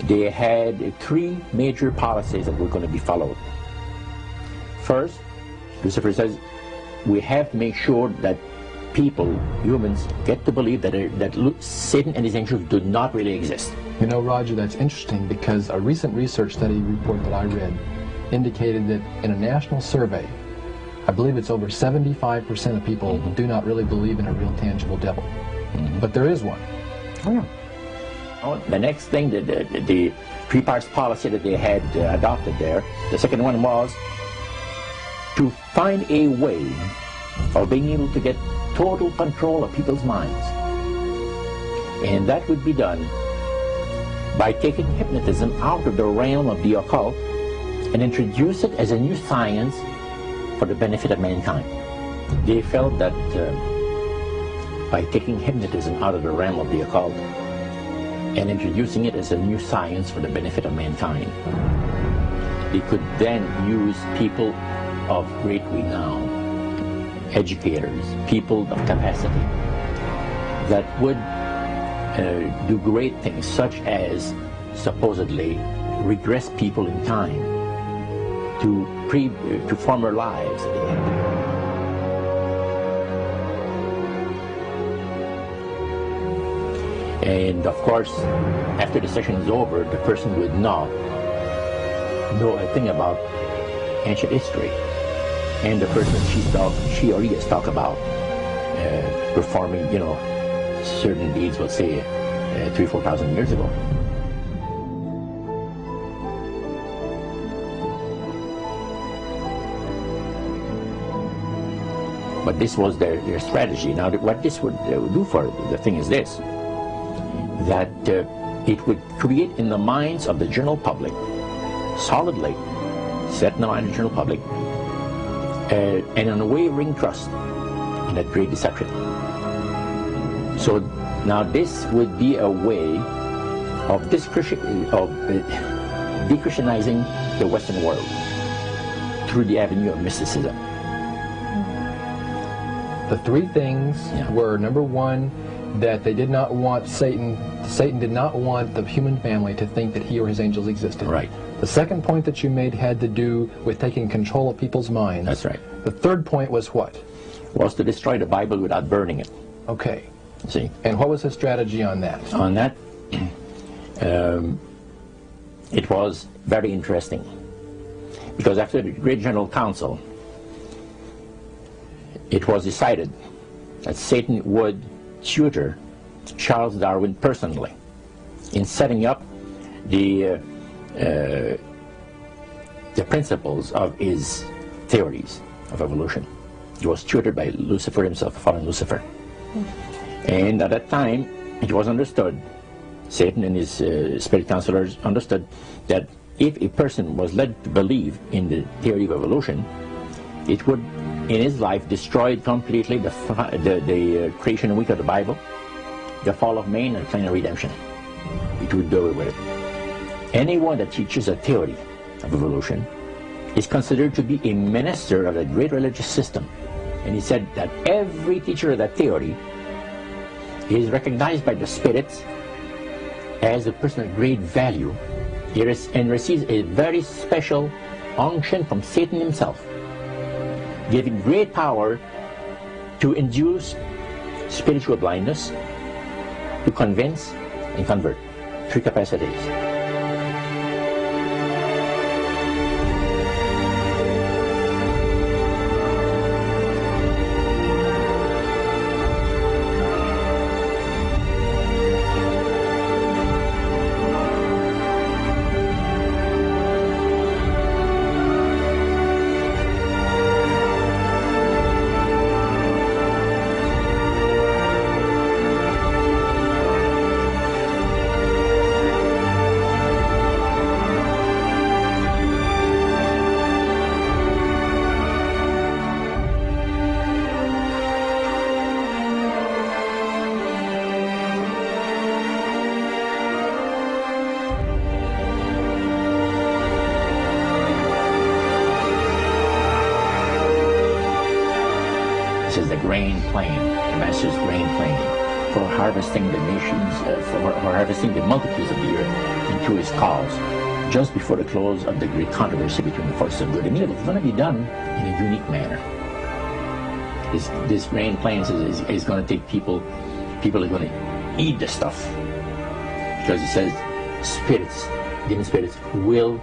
they had three major policies that were going to be followed. First, Lucifer says, we have to make sure that people, humans, get to believe that Satan and his angels do not really exist. You know, Roger, that's interesting because a recent research study report that I read indicated that in a national survey, I believe it's over 75% of people do not really believe in a real tangible devil. But there is one. Oh, yeah. Oh, the next thing, the three parts policy that they had adopted there, the second one was to find a way of being able to get total control of people's minds. And that would be done by taking hypnotism out of the realm of the occult and introduce it as a new science for the benefit of mankind. They felt that by taking hypnotism out of the realm of the occult and introducing it as a new science for the benefit of mankind, they could then use people of great renown, educators, people of capacity, that would do great things, such as supposedly regress people in time to former lives that they had. And of course, after the session is over, the person would not know a thing about ancient history. And the person she or he has talked about performing, you know, certain deeds, let's say 3,000 or 4,000 years ago. But this was their strategy. Now, what this would do for the thing is this, that it would create in the minds of the general public, solidly set in the mind of the general public, an unwavering trust in that great deception. So now this would be a way of de-Christianizing the Western world through the avenue of mysticism. The three things were, number one, that they did not want Satan did not want the human family to think that he or his angels existed. Right. The second point that you made had to do with taking control of people's minds. That's right. The third point was what? Was to destroy the Bible without burning it. Okay. See? And what was his strategy on that? On that, it was very interesting. Because after the Great General Council, it was decided that Satan would tutor Charles Darwin personally in setting up the principles of his theories of evolution. He was tutored by Lucifer himself, fallen Lucifer. And at that time, it was understood, Satan and his spirit counselors understood, that if a person was led to believe in the theory of evolution, it would, in his life, destroy completely the creation week of the Bible, the fall of man, and plan of redemption. It would do away with it. Anyone that teaches a theory of evolution is considered to be a minister of a great religious system. And he said that every teacher of that theory is recognized by the spirits as a person of great value and receives a very special unction from Satan himself, giving great power to induce spiritual blindness, to convince and convert. Three capacities. This is the grain plane, the master's grain plane. for harvesting the nations, for harvesting the multitudes of the earth into his cause, just before the close of the great controversy between the forces of good and evil. It's going to be done in a unique manner. This rain plans is going to take people are going to eat the stuff, because it says spirits, demon spirits, will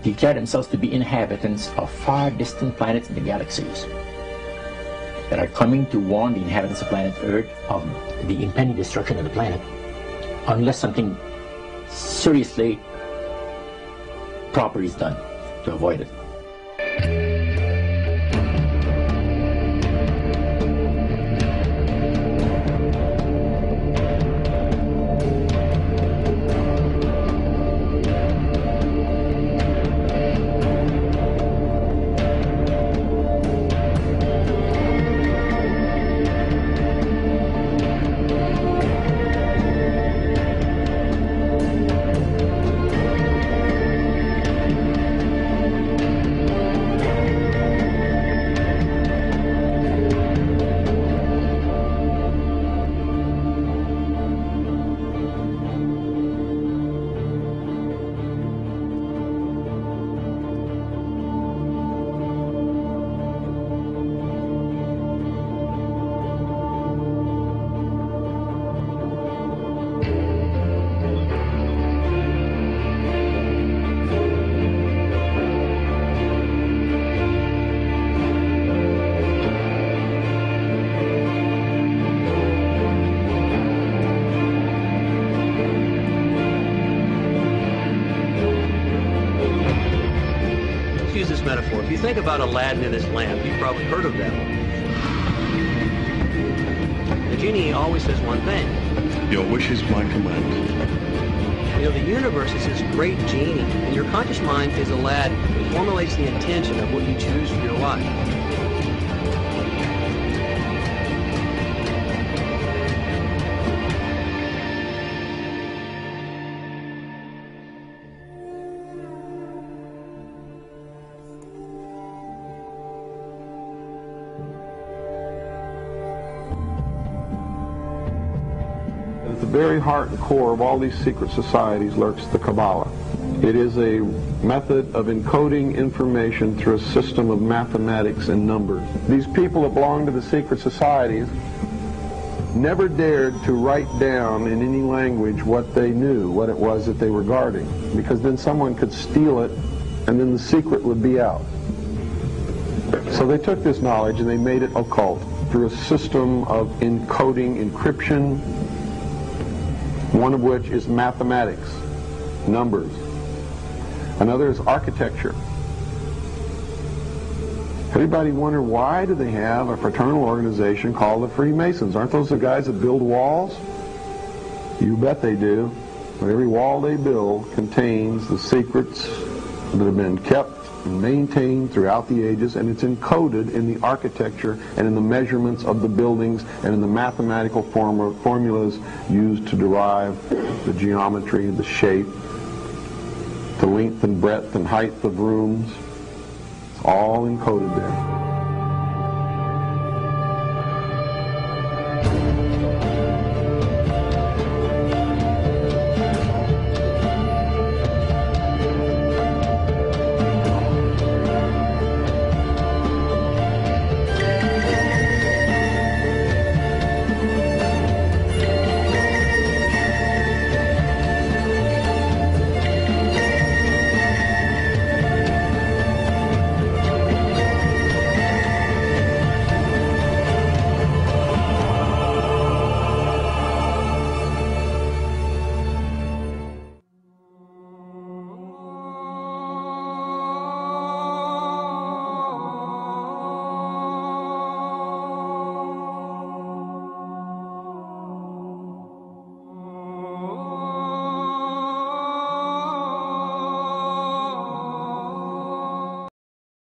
declare themselves to be inhabitants of far distant planets in the galaxies that are coming to warn the inhabitants of planet Earth of the impending destruction of the planet unless something seriously proper is done to avoid it. Metaphor. If you think about Aladdin and his lamp, you've probably heard of that one. The genie always says one thing. Your wish is my command. You know, the universe is this great genie, and your conscious mind is Aladdin. It formulates the intention of what you choose for your life. At the very heart and core of all these secret societies lurks the Kabbalah. It is a method of encoding information through a system of mathematics and numbers. These people that belong to the secret societies never dared to write down in any language what they knew, what it was that they were guarding, because then someone could steal it and then the secret would be out. So they took this knowledge and they made it occult through a system of encoding, encryption, one of which is mathematics, numbers. Another is architecture. Everybody wonder, why do they have a fraternal organization called the Freemasons? Aren't those the guys that build walls? You bet they do. But every wall they build contains the secrets that have been kept and maintained throughout the ages, and it's encoded in the architecture and in the measurements of the buildings and in the mathematical formulas used to derive the geometry, the shape, the length and breadth and height of rooms. It's all encoded there.